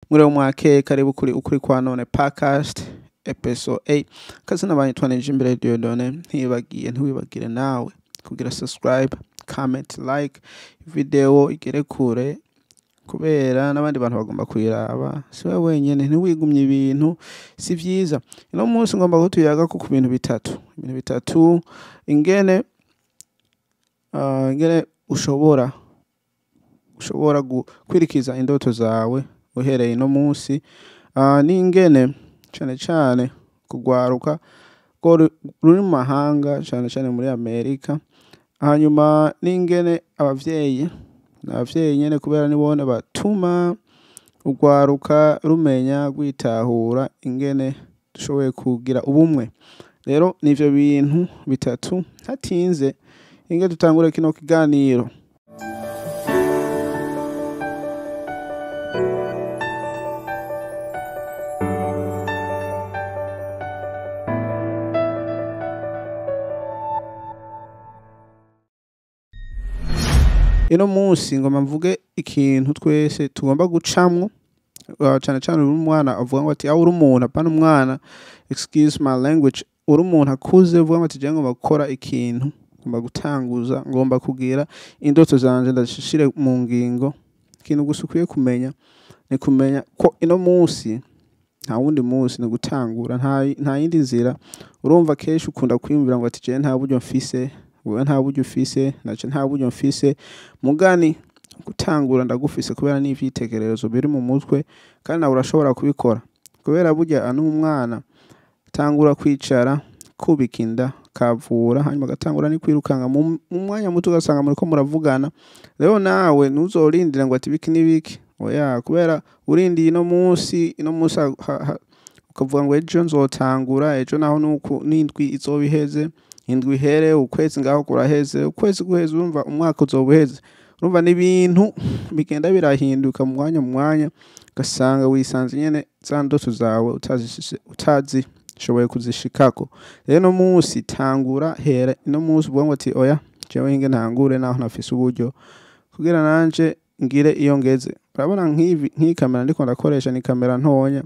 Mwiriwe mwake, karibu kuri Ukuri Kwanone podcast episode 8. Kazi n'abanyitwanije imbere Diodone, ntiwibagire nawe kugira subscribe, comment, like video igere kure kubera n'abandi bantu bagomba kuyiraba. Siwe wenyene ntiwigumye ibintu si vyiza. Ino munsi ngomba gutuyaga ku bintu bitatu ingene ushobora kwirikiza indoto zawe uhereye ino munsi, n'ingene cane kugwaruka ruri mu mahanga cane muri Amerika, hanyuma n'ingene abavyeyi nyene kubera nibone batuma ugwaruka rumenya gwitahura ingene dushoboye kugira ubumwe. Rero nivyo bintu bitatu hatinze ingene dutangure kino kiganiro. Ino munsi ngoma mvuge ikintu twese tugomba gucamwo, cane uri umwana avuga ngo ati uri umuntu apana umwana, excuse my language, uri umuntu akuze uvuga ngo ati je ngomba gukora ikintu, ngomba gutanguza, ngomba kugira indoto zanje ndashishire mu ngingo. Ikintu gusa ukwiye kumenya ni kumenya ko ino munsi nta wundi munsi ni gutangura, nta yindi nzira. Urumva kenshi ukunda kwiyumvira ngo ati je nta buryo mfise, wewe nta buryo ufise, naje nta buryo mfise. Mugani gutangura ndagufise kubera n'ivyitegererezo biri mu mutwe kandi nawe urashobora kubikora. Kubera burya umwana tangura kwicara, kubika inda, kavura, hanyuma gatangura ni kwirukanga mu mwanya muto ugasanga muriko muravugana. Rero nawe ntuzorindira ngo ati biki n'ibiki, oya, kubera urindiye ino munsi ukavuga ngo ejo nzotangura, ejo naho nuko n'indwi izobiheze, indwi ihere, ukwezi ngaho kuraheze, ukwezi guheze, urumva umwaka uzobuheze. Urumva n'ibintu bigenda birahinduka mu mwanya gasanga wisanze nyene za ndoto zawe utazishoboye kuzishikako. Rero no munsi tangura, hera ino munsi uvuga ngo ati oya jewe hinge ntangure naho ntafise uburyo kugira nanje ngire iyo ngeze. Urabona nk'iyi kamera ndiko ndakoresha ni kamera ntonya,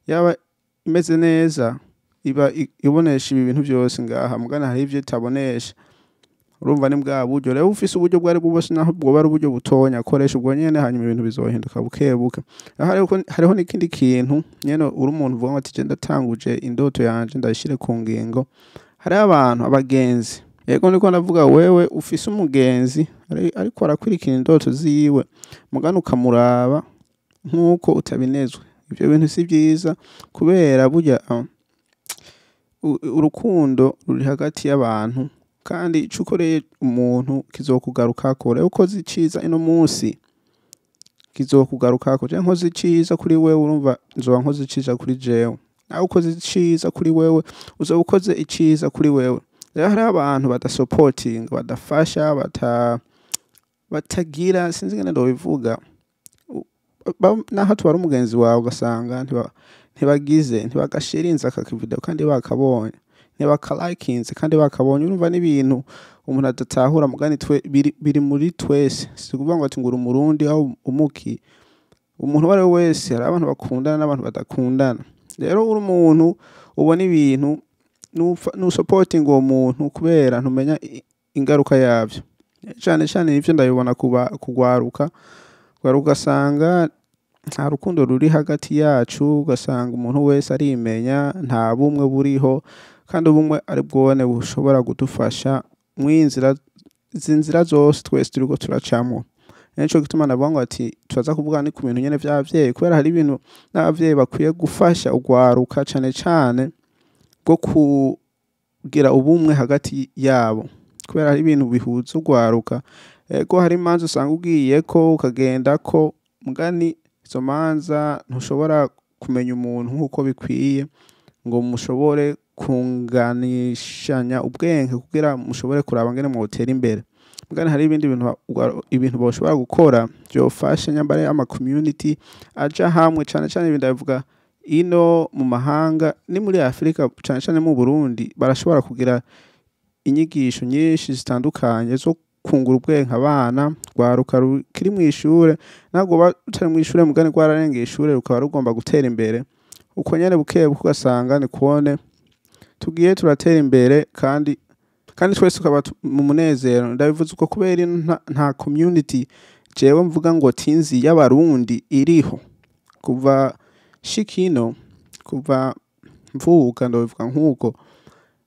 yaba imeze neza iba ibonesha ibi bintu byose ngaha, mugana hari ivyo itabonesha. Urumva ni bwa buryo. Rero ufise uburyo bwari bwose naho bwoba ari uburyo butonya, koresha ubwo nyene, hanyuma ibintu bizohinduka bukebuke. Hariho n'ikindi kintu nyene, uri umuntu uvuga ngo ati je ndatanguje indoto yanje ndashire ku ngingo. Hari abantu abagenzi, yego niko ndavuga, wewe ufise umugenzi ariko arakwirikira indoto ziwe, mugana ukamuraba nkuko utabinezwe. Ivyo bintu si vyiza kubera burya urukundo ruri hagati y'abantu, kandi ico ukoreye umuntu kizokugarukako. Rero ukoze iciza ino munsi kizokugarukako. Je nkoze iciza kuri wewe, urumva nzoba nkoze iciza kuri jewe, nawe ukoze iciza kuri wewe uzoba ukoze iciza kuri wewe. Rero hari abantu badasupporting, badafasha, batagira, sinzi ngene ndobivuga, naho tubara umugenzi wawe ugasanga ntibagashirinza aka video kandi bakabonye, ntibakalikinze kandi bakabonye. Urumva n'ibintu umuntu adatahura, mugani biri muri twese. Si kuvuga ngo ati ngura umurundi aho umuki, umuntu wari wese hari abantu bakundana n'abantu badakundana. Rero uri umuntu ubona ibintu supporting uwo muntu kubera ntumenya ingaruka yavyo. Cane nivyo ndabibona kugwaruka ugasanga nta rukundo ruri hagati yacu, ugasanga umuntu wese arimenya, nta bumwe buriho, kandi ubumwe ari bwone bushobora kudufasha inzira zose twese turiko turacamo. Nico gituma navuga ngo ati tuzaza kuvuga ni ku bintu nyene vy'abavyeyi, kubera hari ibintu n'abavyeyi bakwiye gufasha ugwaruka cane bwo kugira ubumwe hagati yabo, kubera hari ibintu bihuza ugwaruka. Ego hari imanza usanga ugiyeko ukagendako, mugani izo manza ntushobora kumenya umuntu nk'uko bikwiye ngo mushobore kunganishanya ubwenge kugira mushobore kuraba ngene mwotera imbere. Mugani hari ibintu boshobora gukora byofasha nyambare ama community aja hamwe, cane ibintu ndavuga ino mu mahanga ni muri Afrika, cane mu Burundi barashobora kugira inyigisho nyinshi zitandukanye zo kungura ubwenge abana rwaruka rukiri mu ishure ntabwo utari mu ishure mugani rwararengeye ishure rukaba rugomba gutera imbere uko nyene buke ugasanga ni kubone tugiye turatera imbere kandi twese tukaba mu munezero ndabivuze uko kubera nta community jewe mvuga ngo tinzi y'abarundi iriho kuva shikino kuva mvuka ndabivuga nkuko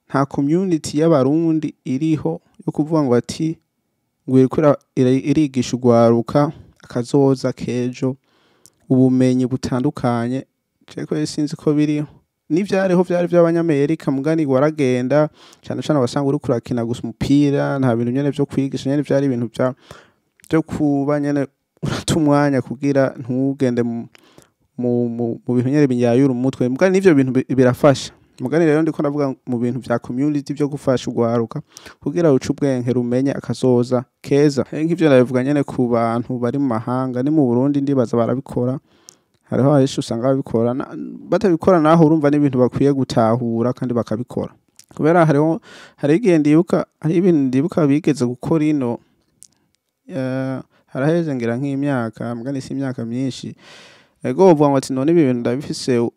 nta community y'abarundi iriho yo kuvuga ngo ati ngwirikura irigisha urwaruka akazoza kejo ubumenyi butandukanye ceko sinzi ko biriho n'ivyariho vyari vy'abanyamerika mugani waragenda cyane cyane wasanga uri kurakina gusa umupira nta bintu nyene vyo kwigisha nyene vyari ibintu byo kuba nyene uratumwanya kugira ntugende mu bintu nyene binyayura umutwe mugani n'ivyo bintu birafasha mugani rero ndiko ndavuga mu bintu vya community byo gufasha urwaruka kugira uce ubwenge rumenye akazoza keza nk'ivyo ndabivuga nyene ku bantu bari mu mahanga ni mu Burundi ndibaza barabikora hariho ahisho usanga babikora batabikora naho urumva n'ibintu bakwiye gutahura kandi bakabikora kubera hari igihe hari ibintu ndibuka bigeze gukora ino haraheze ngira nk'imyaka mugani si imyaka myinshi ego uvuga ngo ati none ibi bintu ndabifise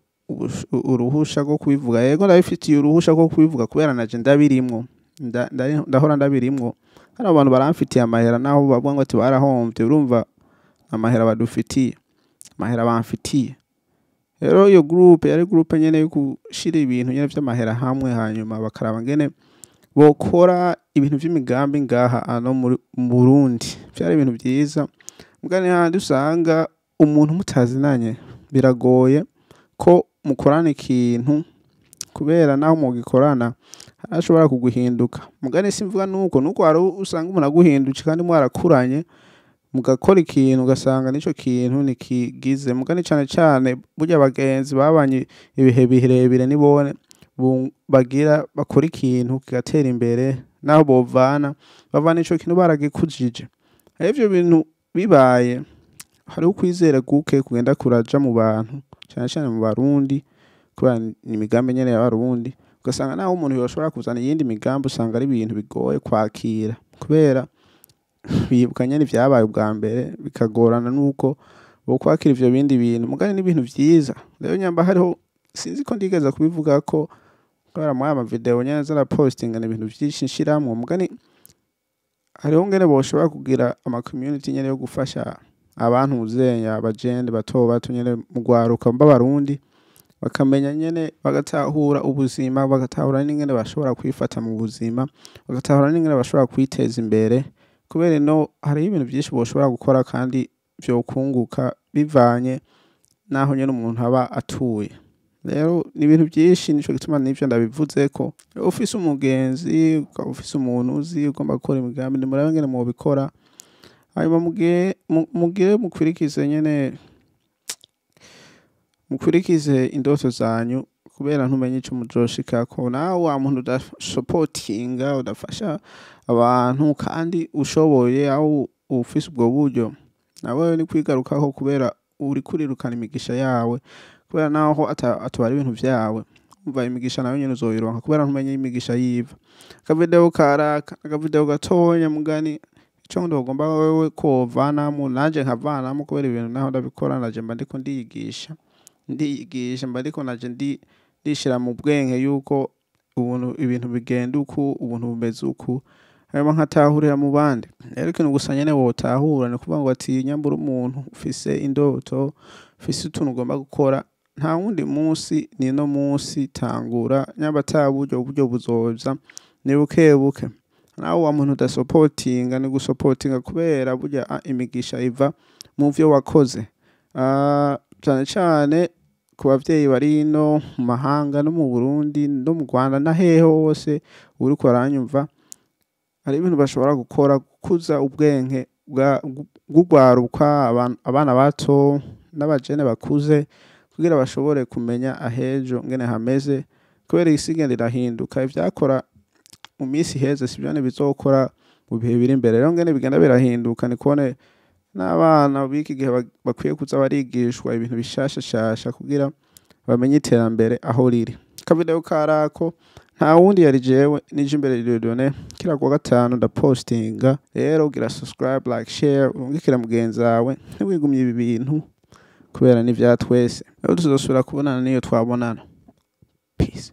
uruhusha rwo kubivuga yego ndabifitiye uruhusha rwo kubivuga kubera naje ndabirimwo ndahora ndabirimwo hari abantu baramfitiye amahera naho bavuga ngo ati barahomvye urumva amahera badufitiye amahera bamfitiye rero iyo groupe yari groupe nyene yo gushira ibintu nyene vy'amahera hamwe hanyuma bakaraba ngene bokora ibintu vy'imigambi ngaha ano mu Burundi byari ibintu byiza mugani handi usanga umuntu mutazinanye biragoye ko mukorana ikintu kubera naho mugikorana arashobora kuguhinduka mugani simvuga nuko hari usanga umuntu aguhinduka kandi mwarakuranye mugakora ikintu ugasanga nico kintu nikigize mugani cyane burya abagenzi babanye ibihe birebire nibone bagira bakora ikintu kigatera imbere naho bavana ico kintu baragikujije ivyo bintu bibaye hari ukwizera guke kugenda kuraja mu bantu cyane mu Barundi kubera imigambi nyene y'abarundi ugasanga naho umuntu yoshobora kuzana iyindi migambi usanga ari ibintu bigoye kwakira kubera bibukanye n'ivyabaye ubwa mbere bikagorana nuko bo kwakira ivyo bindi bintu mugani n'ibintu vyiza rero nyamba hariho sinzi ko ndigeza kubivuga ko kubera mu ama video nyene zara posting n'ibintu vyinshi nshiramwe mugani hariho ngene boshobora kugira ama community nyene yo gufasha abantu uzenya abagende bato nyene mu gwaruka b'abarundi bakamenya nyene bagatahura ubuzima bagatahura n'ingene bashobora kwifata mu buzima bagatahura n'ingene bashobora kwiteza imbere kubera no hari ibintu byinshi boshobora gukora kandi byo kunguka bivanye naho nyene umuntu aba atuye rero ni ibintu byinshi nico gituma n'ivyo ndabivuze ko ufise umugenzi ufise umuntu uzi ugomba gukora imigambi ni murabe ngene mu bikora hanyuma mugire mukwirikize nyene mukurikize indoto zanyu kubera ntumenye ico mujoshikako nawe wa muntu udasupportinga udafasha abantu kandi ushoboye aho ufise ubwo buryo nawe ni kwigarukaho kubera uri kurirukana imigisha yawe kubera naho atwara ibintu vyawe umva imigisha nayo nyene uzoyironka kubera ntumenye imigisha yiva akavideo karaka akavideo gatonya mugani ico ndogomba wewe kovanamo nanje nkavanamo kubera ibintu naho ndabikora naje mba ndiko ndiyigisha mba ndiko naje ndishira mu bwenge yuko ibintu bigenda uku ubuntu bumeze uku hanyuma nkatahurira mu bandi rero ikintu gusa nyene wotahura ni kuvuga ngo ati nyambura umuntu ufise indoto ufise utuntu ugomba gukora nta wundi munsi ni no munsi tangura nyamba uburyo buzoza ni buke nawe wa muntu udasupportinga ni gusupportinga kubera burya imigisha iva mu vyo wakoze cyane ku bavyeyi bari no mu mahanga no mu Burundi no mu Rwanda na hehe hose uri ko aranyumva hari ibintu bashobora gukora gukuza ubwenge bw'ugwaruka abana bato n'abajene bakuze kugira bashobore kumenya ahejo ngene hameze kubera isigende irahinduka ivyakora mu minsi heze sibyane bizokora mu bihe biri imbere rero ngene bigenda birahinduka ni kone n'abana biki gihe bakwiye kuza barigishwa ibintu bishashashasha kugira bamenye iterambere aho riri kavideo karako nta wundi yari jewe nije imbere Dieudonné kila kwa gatanu ndapostinga rero gira subscribe like share urungikira mugenzi wawe ntiwigumye ibi bintu kubera ni vya twese rero tuzosubira kubonana niyo twabonana peace